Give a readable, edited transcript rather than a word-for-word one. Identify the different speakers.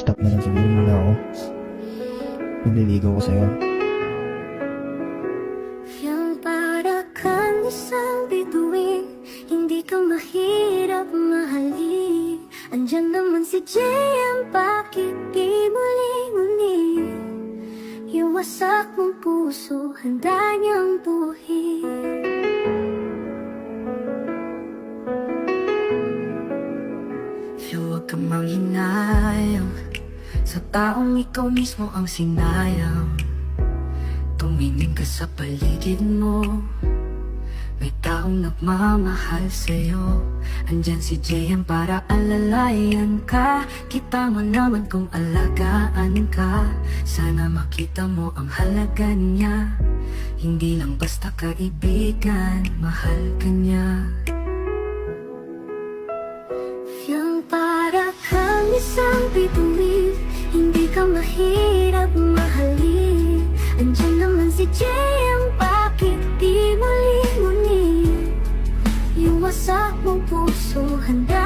Speaker 1: stop na lang siguro muna ako. Naliligaw ko sa'yo.
Speaker 2: Yang para kang isang bituin, hindi ka mahirap mahalin. Andyan naman si JM, bakit di mo lingunin? Yung wasak mong puso, handa niyang buhin. Huwag kang manghinayang sa taong ikaw mismo ang sinayang. Tumingin ka sa paligid mo, may taong nagmamahal sa'yo. Andyan si JM para alalayan ka. Kita mo naman kung alagaan ka. Sana makita mo ang halaga niya. Hindi lang basta kaibigan, mahal ka niya. Yang para kang isang bituin, hindi ka mahirap mahalin. Andyan naman si JM, bakit di mo lingunin? Yung wasak mong puso, handa